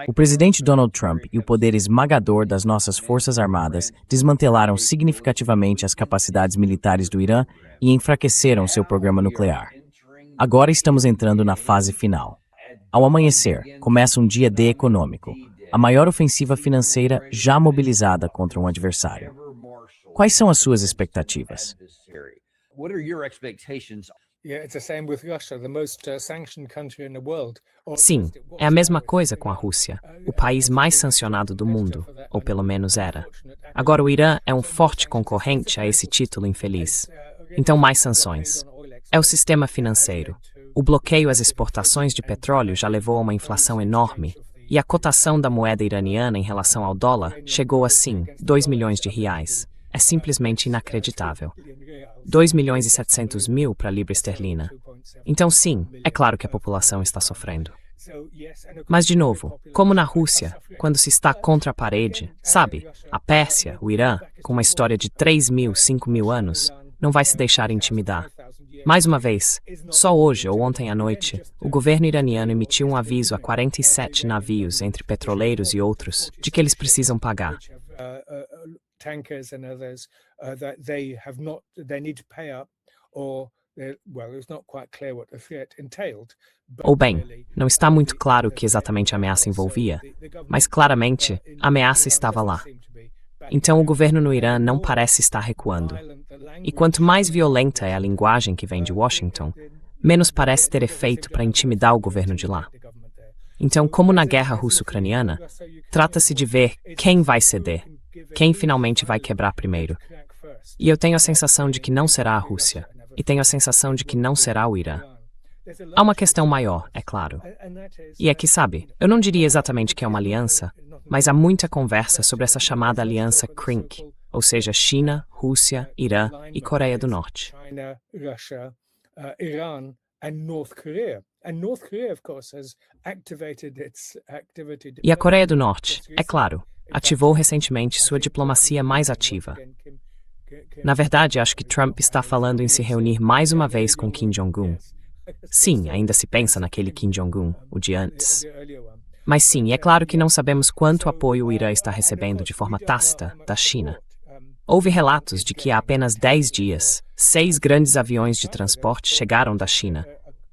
O presidente Donald Trump e o poder esmagador das nossas forças armadas desmantelaram significativamente as capacidades militares do Irã e enfraqueceram seu programa nuclear. Agora estamos entrando na fase final. Ao amanhecer, começa um dia D econômico, a maior ofensiva financeira já mobilizada contra um adversário. Quais são as suas expectativas? Sim, é a mesma coisa com a Rússia, o país mais sancionado do mundo, ou pelo menos era. Agora o Irã é um forte concorrente a esse título infeliz. Então mais sanções. É o sistema financeiro. O bloqueio às exportações de petróleo já levou a uma inflação enorme, e a cotação da moeda iraniana em relação ao dólar chegou a, sim, 2 milhões de reais. É simplesmente inacreditável. 2 milhões e 700 mil para a libra esterlina. Então, sim, é claro que a população está sofrendo. Mas, de novo, como na Rússia, quando se está contra a parede, sabe, a Pérsia, o Irã, com uma história de 3.000, 5.000 anos, não vai se deixar intimidar. Mais uma vez, só hoje ou ontem à noite, o governo iraniano emitiu um aviso a 47 navios, entre petroleiros e outros, de que eles precisam pagar. Tankers and others that they need to pay up, or well, it's not quite clear what the threat entailed. Ou bem, não está muito claro o que exatamente a ameaça envolvia, mas claramente a ameaça estava lá. Então o governo no Irã não parece estar recuando. E quanto mais violenta é a linguagem que vem de Washington, menos parece ter efeito para intimidar o governo de lá. Então, como na guerra russo-ucraniana, trata-se de ver quem vai ceder. Quem finalmente vai quebrar primeiro? E eu tenho a sensação de que não será a Rússia. E tenho a sensação de que não será o Irã. Há uma questão maior, é claro. E é que, sabe, eu não diria exatamente que é uma aliança, mas há muita conversa sobre essa chamada aliança CRINC, ou seja, China, Rússia, Irã e Coreia do Norte. E a Coreia do Norte, é claro, ativou recentemente sua diplomacia mais ativa. Na verdade, acho que Trump está falando em se reunir mais uma vez com Kim Jong-un. Sim, ainda se pensa naquele Kim Jong-un, o de antes. Mas sim, é claro que não sabemos quanto apoio o Irã está recebendo de forma tácita da China. Houve relatos de que há apenas 10 dias, 6 grandes aviões de transporte chegaram da China,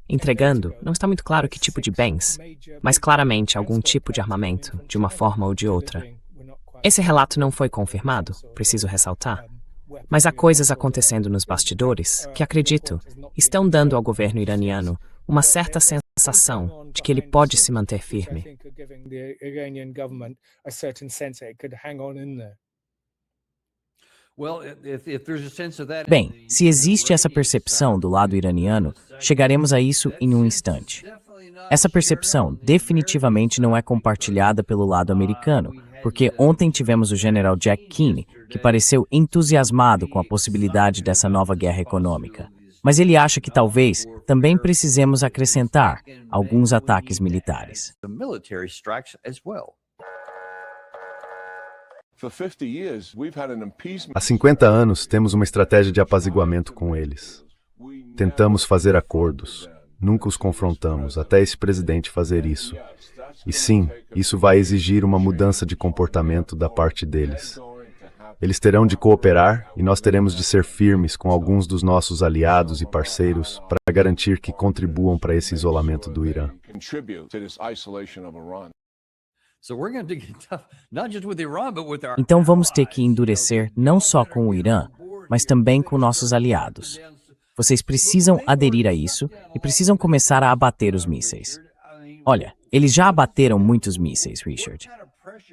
entregando, não está muito claro que tipo de bens, mas claramente algum tipo de armamento, de uma forma ou de outra. Esse relato não foi confirmado, preciso ressaltar. Mas há coisas acontecendo nos bastidores que, acredito, estão dando ao governo iraniano uma certa sensação de que ele pode se manter firme. Bem, se existe essa percepção do lado iraniano, chegaremos a isso em um instante. Essa percepção definitivamente não é compartilhada pelo lado americano, porque ontem tivemos o general Jack Keane, que pareceu entusiasmado com a possibilidade dessa nova guerra econômica. Mas ele acha que talvez também precisemos acrescentar alguns ataques militares. Há 50 anos temos uma estratégia de apaziguamento com eles. Tentamos fazer acordos. Nunca os confrontamos, até esse presidente fazer isso. E sim, isso vai exigir uma mudança de comportamento da parte deles. Eles terão de cooperar e nós teremos de ser firmes com alguns dos nossos aliados e parceiros para garantir que contribuam para esse isolamento do Irã. Então vamos ter que endurecer não só com o Irã, mas também com nossos aliados. Vocês precisam aderir a isso e precisam começar a abater os mísseis. Olha, eles já abateram muitos mísseis, Richard.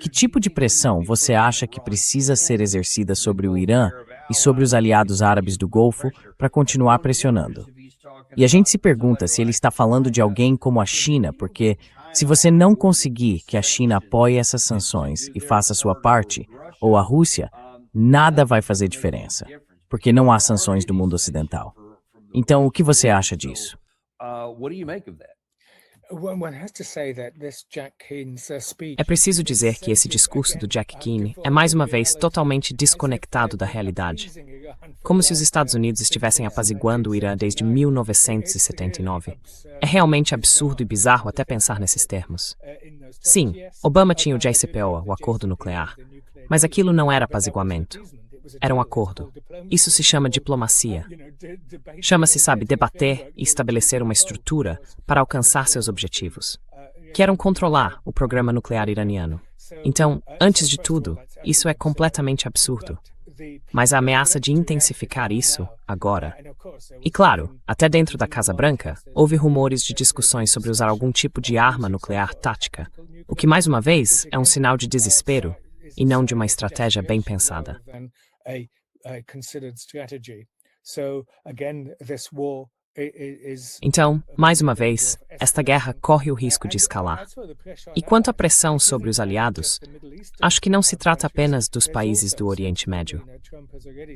Que tipo de pressão você acha que precisa ser exercida sobre o Irã e sobre os aliados árabes do Golfo para continuar pressionando? E a gente se pergunta se ele está falando de alguém como a China, porque se você não conseguir que a China apoie essas sanções e faça sua parte, ou a Rússia, nada vai fazer diferença, porque não há sanções do mundo ocidental. Então, o que você acha disso? É preciso dizer que esse discurso do Jack Keane é mais uma vez totalmente desconectado da realidade. Como se os Estados Unidos estivessem apaziguando o Irã desde 1979. É realmente absurdo e bizarro até pensar nesses termos. Sim, Obama tinha o JCPOA, o acordo nuclear, mas aquilo não era apaziguamento. Era um acordo. Isso se chama diplomacia. Chama-se, sabe, debater e estabelecer uma estrutura para alcançar seus objetivos, que eram controlar o programa nuclear iraniano. Então, antes de tudo, isso é completamente absurdo. Mas a ameaça de intensificar isso, agora. E claro, até dentro da Casa Branca, houve rumores de discussões sobre usar algum tipo de arma nuclear tática, o que, mais uma vez, é um sinal de desespero e não de uma estratégia bem pensada. Então, mais uma vez, esta guerra corre o risco de escalar. E quanto à pressão sobre os aliados, acho que não se trata apenas dos países do Oriente Médio.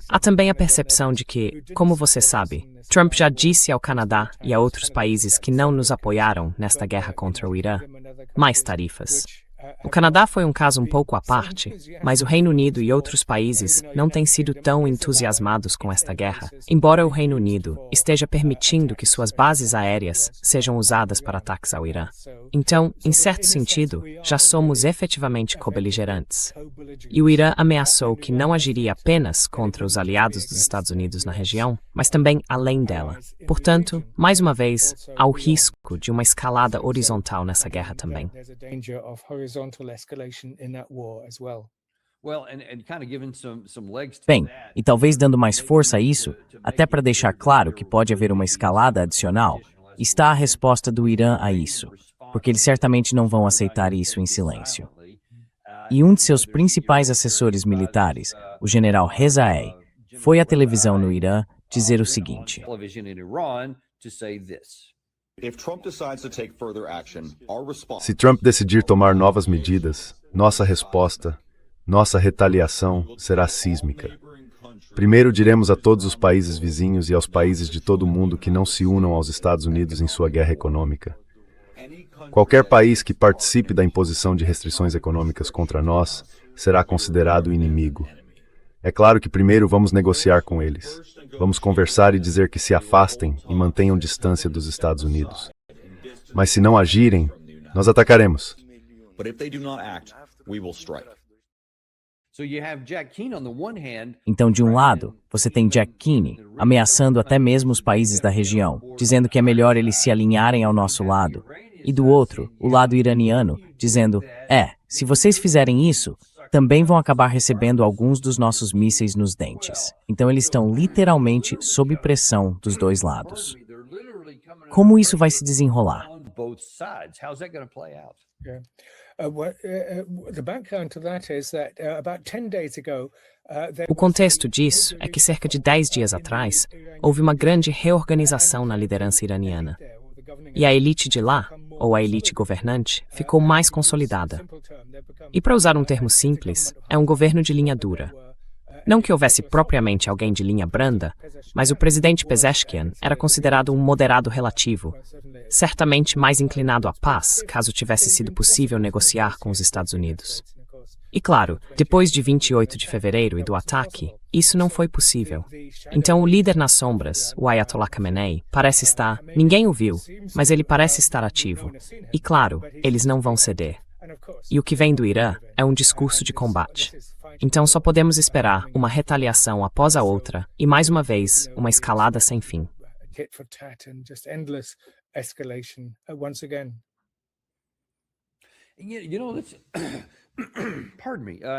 Há também a percepção de que, como você sabe, Trump já disse ao Canadá e a outros países que não nos apoiaram nesta guerra contra o Irã, mais tarifas. O Canadá foi um caso um pouco à parte, mas o Reino Unido e outros países não têm sido tão entusiasmados com esta guerra, embora o Reino Unido esteja permitindo que suas bases aéreas sejam usadas para ataques ao Irã. Então, em certo sentido, já somos efetivamente co-beligerantes. E o Irã ameaçou que não agiria apenas contra os aliados dos Estados Unidos na região, mas também além dela. Portanto, mais uma vez, há o risco de uma escalada horizontal nessa guerra também. Bem, e talvez dando mais força a isso, até para deixar claro que pode haver uma escalada adicional, está a resposta do Irã a isso, porque eles certamente não vão aceitar isso em silêncio. E um de seus principais assessores militares, o general Rezaei, foi à televisão no Irã dizer o seguinte: se Trump decidir tomar novas medidas, nossa resposta, nossa retaliação será sísmica. Primeiro diremos a todos os países vizinhos e aos países de todo o mundo que não se unam aos Estados Unidos em sua guerra econômica. Qualquer país que participe da imposição de restrições econômicas contra nós será considerado inimigo. É claro que primeiro vamos negociar com eles. Vamos conversar e dizer que se afastem e mantenham distância dos Estados Unidos. Mas se não agirem, nós atacaremos. Então, de um lado, você tem Jack Keane, ameaçando até mesmo os países da região, dizendo que é melhor eles se alinharem ao nosso lado. E do outro, o lado iraniano, dizendo, se vocês fizerem isso, também vão acabar recebendo alguns dos nossos mísseis nos dentes. Então eles estão literalmente sob pressão dos dois lados. Como isso vai se desenrolar? O contexto disso é que cerca de 10 dias atrás, houve uma grande reorganização na liderança iraniana. E a elite de lá, ou a elite governante, ficou mais consolidada. E para usar um termo simples, é um governo de linha dura. Não que houvesse propriamente alguém de linha branda, mas o presidente Pezeshkian era considerado um moderado relativo, certamente mais inclinado à paz, caso tivesse sido possível negociar com os Estados Unidos. E claro, depois de 28 de fevereiro e do ataque, isso não foi possível. Então o líder nas sombras, o Ayatollah Khamenei, parece estar... Ninguém o viu, mas ele parece estar ativo. E claro, eles não vão ceder. E o que vem do Irã é um discurso de combate. Então só podemos esperar uma retaliação após a outra e, mais uma vez, uma escalada sem fim.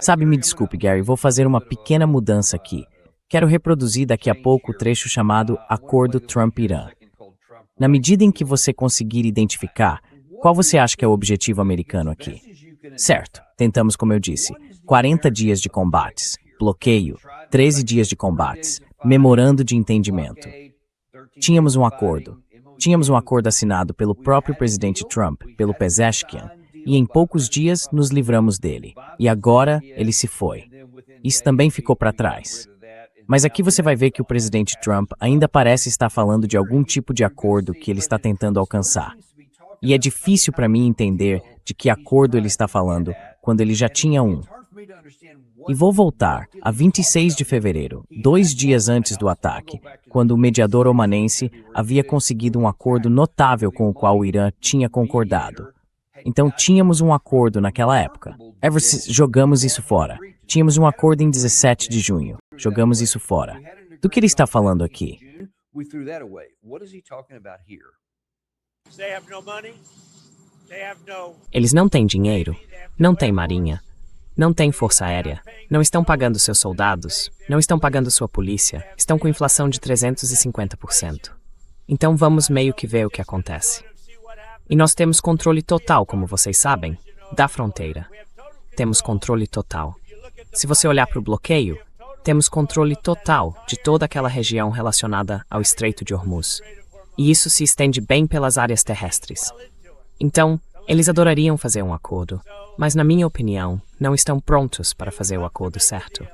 Sabe, me desculpe, Gary, vou fazer uma pequena mudança aqui. Quero reproduzir daqui a pouco o trecho chamado Acordo Trump-Irã. Na medida em que você conseguir identificar, qual você acha que é o objetivo americano aqui? Certo, tentamos, como eu disse, 40 dias de combates, bloqueio, 13 dias de combates, memorando de entendimento. Tínhamos um acordo assinado pelo próprio presidente Trump, pelo Pezeshkian, e em poucos dias nos livramos dele. E agora ele se foi. Isso também ficou para trás. Mas aqui você vai ver que o presidente Trump ainda parece estar falando de algum tipo de acordo que ele está tentando alcançar. E é difícil para mim entender de que acordo ele está falando, quando ele já tinha um. E vou voltar a 26 de fevereiro, 2 dias antes do ataque, quando o mediador omanense havia conseguido um acordo notável com o qual o Irã tinha concordado. Então tínhamos um acordo naquela época. Jogamos isso fora. Tínhamos um acordo em 17 de junho. Jogamos isso fora. Do que ele está falando aqui? Eles não têm dinheiro, não têm marinha, não têm força aérea, não estão pagando seus soldados, não estão pagando sua polícia, estão com inflação de 350%. Então vamos meio que ver o que acontece. E nós temos controle total, como vocês sabem, da fronteira. Temos controle total. Se você olhar para o bloqueio, temos controle total de toda aquela região relacionada ao Estreito de Hormuz. E isso se estende bem pelas áreas terrestres. Então, eles adorariam fazer um acordo, mas na minha opinião, não estão prontos para fazer o acordo certo.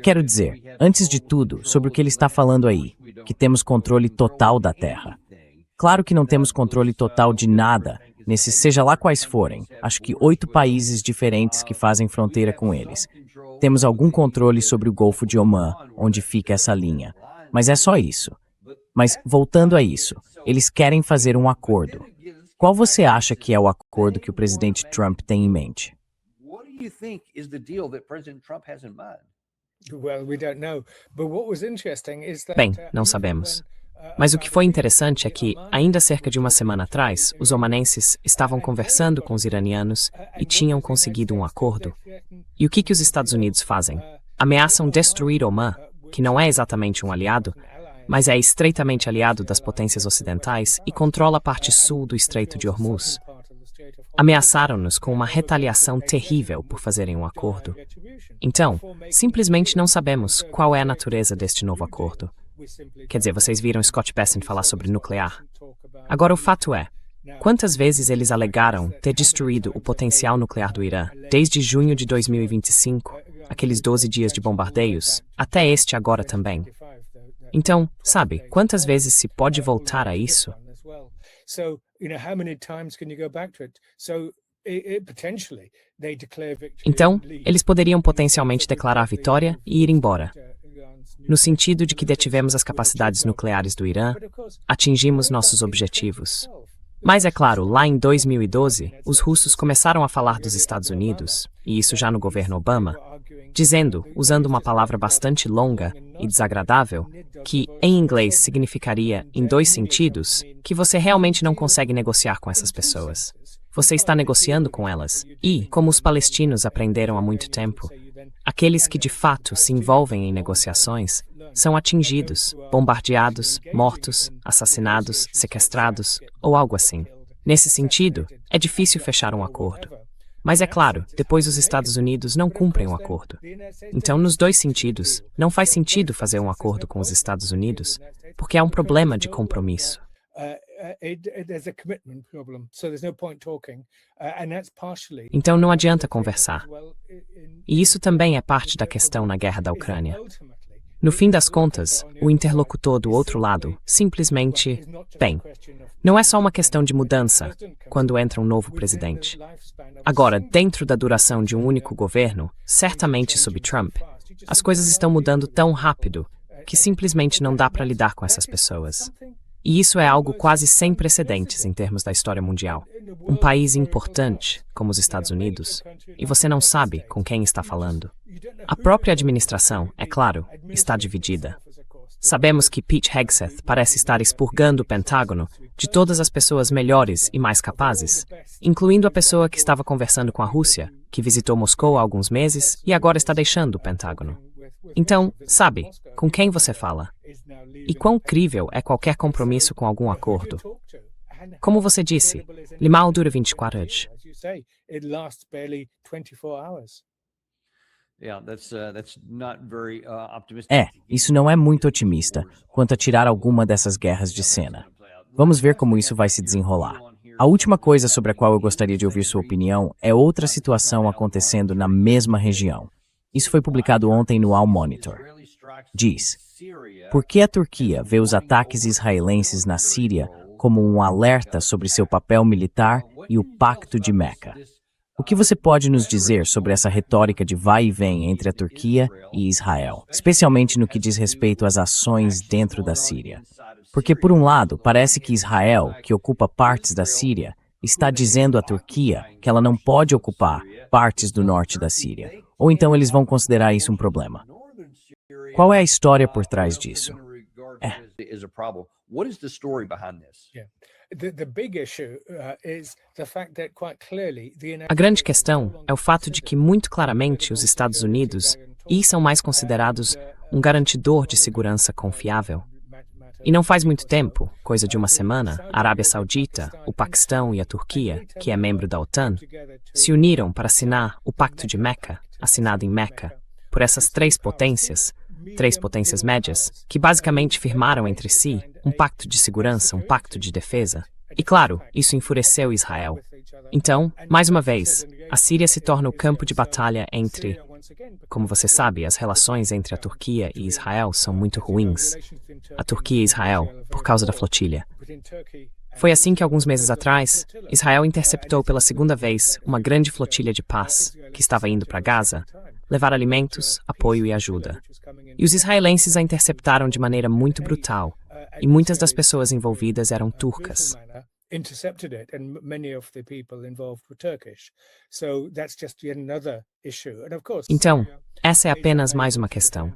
Quero dizer, antes de tudo, sobre o que ele está falando aí, que temos controle total da terra. Claro que não temos controle total de nada, nesses seja lá quais forem, acho que 8 países diferentes que fazem fronteira com eles. Temos algum controle sobre o Golfo de Omã, onde fica essa linha. Mas é só isso. Mas, voltando a isso, eles querem fazer um acordo. Qual você acha que é o acordo que o presidente Trump tem em mente? Bem, não sabemos. Mas o que foi interessante é que, ainda cerca de uma semana atrás, os omanenses estavam conversando com os iranianos e tinham conseguido um acordo. E o que os Estados Unidos fazem? Ameaçam destruir Omã, que não é exatamente um aliado, mas é estreitamente aliado das potências ocidentais e controla a parte sul do Estreito de Hormuz. Ameaçaram-nos com uma retaliação terrível por fazerem um acordo. Então, simplesmente não sabemos qual é a natureza deste novo acordo. Quer dizer, vocês viram Scott Bessent falar sobre nuclear. Agora, o fato é, quantas vezes eles alegaram ter destruído o potencial nuclear do Irã, desde junho de 2025, aqueles 12 dias de bombardeios, até este agora também? Então, sabe, quantas vezes se pode voltar a isso? Então, eles poderiam potencialmente declarar vitória e ir embora. No sentido de que detivemos as capacidades nucleares do Irã, atingimos nossos objetivos. Mas é claro, lá em 2012, os russos começaram a falar dos Estados Unidos, e isso já no governo Obama, dizendo, usando uma palavra bastante longa e desagradável, que em inglês significaria, em 2 sentidos, que você realmente não consegue negociar com essas pessoas. Você está negociando com elas, e, como os palestinos aprenderam há muito tempo, aqueles que de fato se envolvem em negociações são atingidos, bombardeados, mortos, assassinados, sequestrados ou algo assim. Nesse sentido, é difícil fechar um acordo. Mas é claro, depois os Estados Unidos não cumprem o acordo. Então, nos 2 sentidos, não faz sentido fazer um acordo com os Estados Unidos, porque há um problema de compromisso. Então não adianta conversar. E isso também é parte da questão na guerra da Ucrânia. No fim das contas, o interlocutor do outro lado simplesmente, bem, não é só uma questão de mudança quando entra um novo presidente. Agora, dentro da duração de um único governo, certamente sob Trump, as coisas estão mudando tão rápido que simplesmente não dá para lidar com essas pessoas. E isso é algo quase sem precedentes em termos da história mundial. Um país importante, como os Estados Unidos, e você não sabe com quem está falando. A própria administração, é claro, está dividida. Sabemos que Pete Hegseth parece estar expurgando o Pentágono de todas as pessoas melhores e mais capazes, incluindo a pessoa que estava conversando com a Rússia, que visitou Moscou há alguns meses e agora está deixando o Pentágono. Então, sabe, com quem você fala? E quão crível é qualquer compromisso com algum acordo? Como você disse, mal dura 24 horas. Isso não é muito otimista quanto a tirar alguma dessas guerras de cena. Vamos ver como isso vai se desenrolar. A última coisa sobre a qual eu gostaria de ouvir sua opinião é outra situação acontecendo na mesma região. Isso foi publicado ontem no Al Monitor. diz: por que a Turquia vê os ataques israelenses na Síria como um alerta sobre seu papel militar e o Pacto de Meca? O que você pode nos dizer sobre essa retórica de vai e vem entre a Turquia e Israel, especialmente no que diz respeito às ações dentro da Síria? Porque, por um lado, parece que Israel, que ocupa partes da Síria, está dizendo à Turquia que ela não pode ocupar partes do norte da Síria, ou então eles vão considerar isso um problema. Qual é a história por trás disso? A grande questão é o fato de que, muito claramente, os Estados Unidos são mais considerados um garantidor de segurança confiável. E não faz muito tempo, coisa de uma semana, a Arábia Saudita, o Paquistão e a Turquia, que é membro da OTAN, se uniram para assinar o Pacto de Meca, assinado em Meca, por essas três potências médias, que basicamente firmaram entre si um pacto de segurança, um pacto de defesa. E claro, isso enfureceu Israel. Então, mais uma vez, a Síria se torna o campo de batalha entre... Como você sabe, as relações entre a Turquia e Israel são muito ruins. A Turquia e Israel, por causa da flotilha. Foi assim que, alguns meses atrás, Israel interceptou pela segunda vez uma grande flotilha de paz, que estava indo para Gaza, levar alimentos, apoio e ajuda. E os israelenses a interceptaram de maneira muito brutal, e muitas das pessoas envolvidas eram turcas. Então, essa é apenas mais uma questão.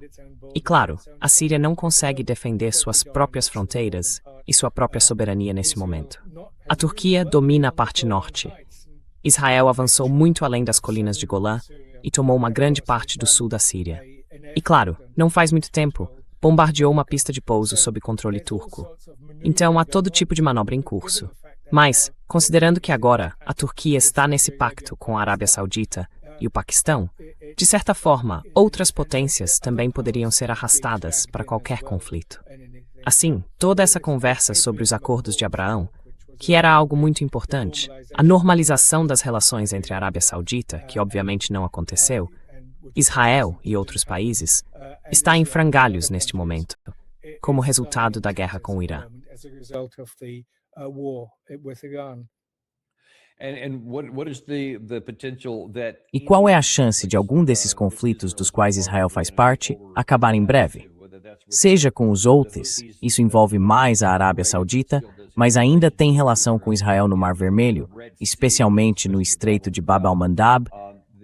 E claro, a Síria não consegue defender suas próprias fronteiras e sua própria soberania nesse momento. A Turquia domina a parte norte. Israel avançou muito além das colinas de Golã e tomou uma grande parte do sul da Síria. E claro, não faz muito tempo, bombardeou uma pista de pouso sob controle turco. Então há todo tipo de manobra em curso. Mas, considerando que agora a Turquia está nesse pacto com a Arábia Saudita e o Paquistão, de certa forma, outras potências também poderiam ser arrastadas para qualquer conflito. Assim, toda essa conversa sobre os acordos de Abraão, que era algo muito importante, a normalização das relações entre a Arábia Saudita, que obviamente não aconteceu, Israel e outros países, está em frangalhos neste momento, como resultado da guerra com o Irã. E qual é a chance de algum desses conflitos dos quais Israel faz parte acabar em breve? Seja com os Houthis, isso envolve mais a Arábia Saudita, mas ainda tem relação com Israel no Mar Vermelho, especialmente no Estreito de Bab al-Mandab,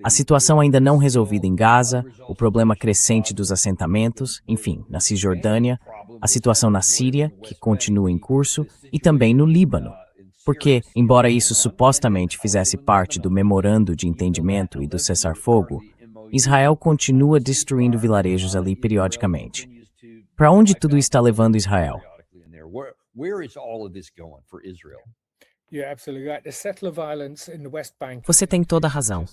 a situação ainda não resolvida em Gaza, o problema crescente dos assentamentos, enfim, na Cisjordânia, a situação na Síria, que continua em curso, e também no Líbano. Porque, embora isso supostamente fizesse parte do memorando de entendimento e do cessar-fogo, Israel continua destruindo vilarejos ali periodicamente. Para onde tudo está levando Israel? Você tem toda a razão.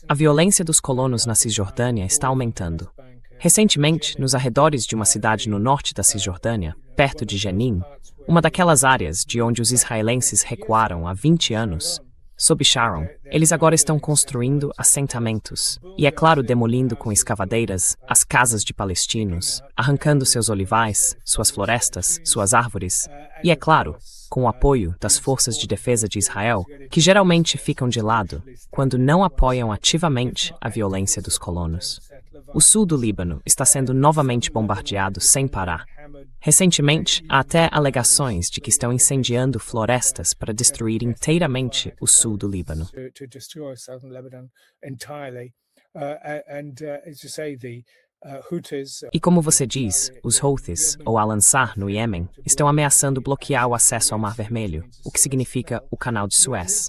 A violência dos colonos na Cisjordânia está aumentando. Recentemente, nos arredores de uma cidade no norte da Cisjordânia, perto de Jenin, uma daquelas áreas de onde os israelenses recuaram há 20 anos, sob Sharon, eles agora estão construindo assentamentos e, é claro, demolindo com escavadeiras as casas de palestinos, arrancando seus olivais, suas florestas, suas árvores e, é claro, com o apoio das forças de defesa de Israel, que geralmente ficam de lado quando não apoiam ativamente a violência dos colonos. O sul do Líbano está sendo novamente bombardeado sem parar. Recentemente, há até alegações de que estão incendiando florestas para destruir inteiramente o sul do Líbano. E como você diz, os Houthis, ou Al-Ansar no Iêmen, estão ameaçando bloquear o acesso ao Mar Vermelho, o que significa o Canal de Suez.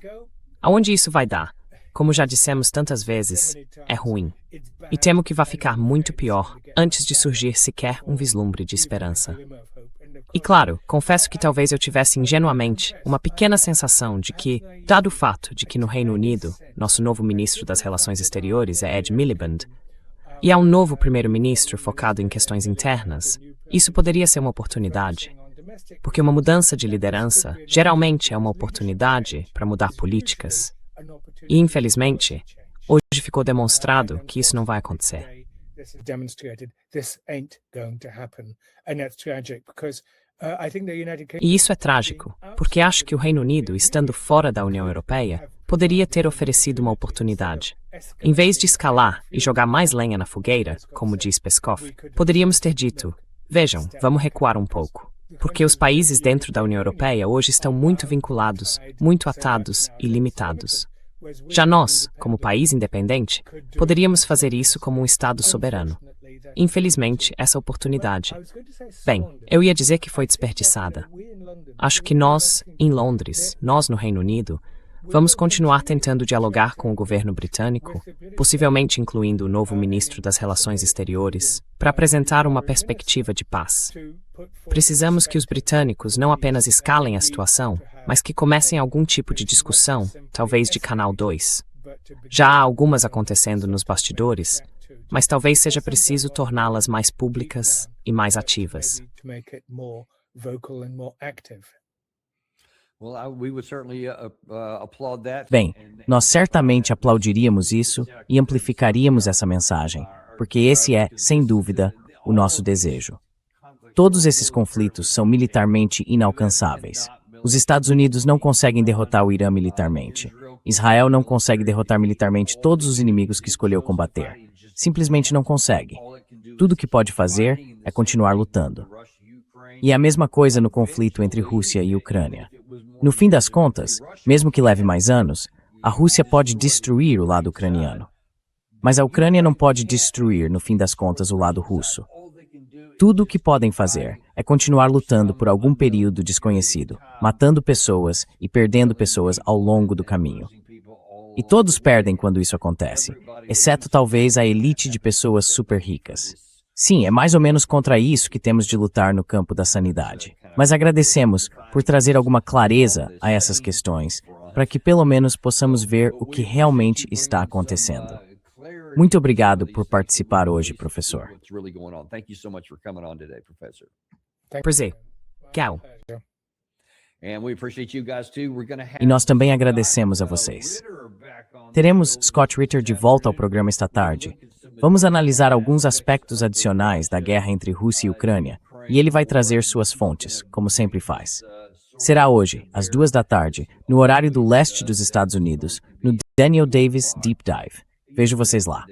Aonde isso vai dar? Como já dissemos tantas vezes, é ruim. E temo que vá ficar muito pior antes de surgir sequer um vislumbre de esperança. E claro, confesso que talvez eu tivesse ingenuamente uma pequena sensação de que, dado o fato de que no Reino Unido, nosso novo ministro das Relações Exteriores é Ed Miliband, e há um novo primeiro-ministro focado em questões internas, isso poderia ser uma oportunidade. Porque uma mudança de liderança geralmente é uma oportunidade para mudar políticas. E, infelizmente, hoje ficou demonstrado que isso não vai acontecer. This is demonstrated. This ain't going to happen, and that's tragic because I think the United Kingdom. E isso é trágico, porque acho que o Reino Unido, estando fora da União Europeia, poderia ter oferecido uma oportunidade. Em vez de escalar e jogar mais lenha na fogueira, como diz Peskov, poderíamos ter dito: vejam, vamos recuar um pouco. Porque os países dentro da União Europeia hoje estão muito vinculados, muito atados e limitados. Já nós, como país independente, poderíamos fazer isso como um Estado soberano. Infelizmente, essa oportunidade. Bem, eu ia dizer que foi desperdiçada. Acho que nós, em Londres, nós no Reino Unido, vamos continuar tentando dialogar com o governo britânico, possivelmente incluindo o novo ministro das Relações Exteriores, para apresentar uma perspectiva de paz. Precisamos que os britânicos não apenas escalem a situação, mas que comecem algum tipo de discussão, talvez de Canal 2. Já há algumas acontecendo nos bastidores, mas talvez seja preciso torná-las mais públicas e mais ativas. Bem, nós certamente aplaudiríamos isso e amplificaríamos essa mensagem, porque esse é, sem dúvida, o nosso desejo. Todos esses conflitos são militarmente inalcançáveis. Os Estados Unidos não conseguem derrotar o Irã militarmente. Israel não consegue derrotar militarmente todos os inimigos que escolheu combater. Simplesmente não consegue. Tudo o que pode fazer é continuar lutando. E é a mesma coisa no conflito entre Rússia e Ucrânia. No fim das contas, mesmo que leve mais anos, a Rússia pode destruir o lado ucraniano. Mas a Ucrânia não pode destruir, no fim das contas, o lado russo. Tudo o que podem fazer é continuar lutando por algum período desconhecido, matando pessoas e perdendo pessoas ao longo do caminho. E todos perdem quando isso acontece, exceto talvez a elite de pessoas super ricas. Sim, é mais ou menos contra isso que temos de lutar no campo da sanidade. Mas agradecemos por trazer alguma clareza a essas questões, para que pelo menos possamos ver o que realmente está acontecendo. Muito obrigado por participar hoje, professor. Prazer. Gal. E nós também agradecemos a vocês. Teremos Scott Ritter de volta ao programa esta tarde. Vamos analisar alguns aspectos adicionais da guerra entre Rússia e Ucrânia, e ele vai trazer suas fontes, como sempre faz. Será hoje, às 14h, no horário do leste dos Estados Unidos, no Daniel Davis Deep Dive. Vejo vocês lá.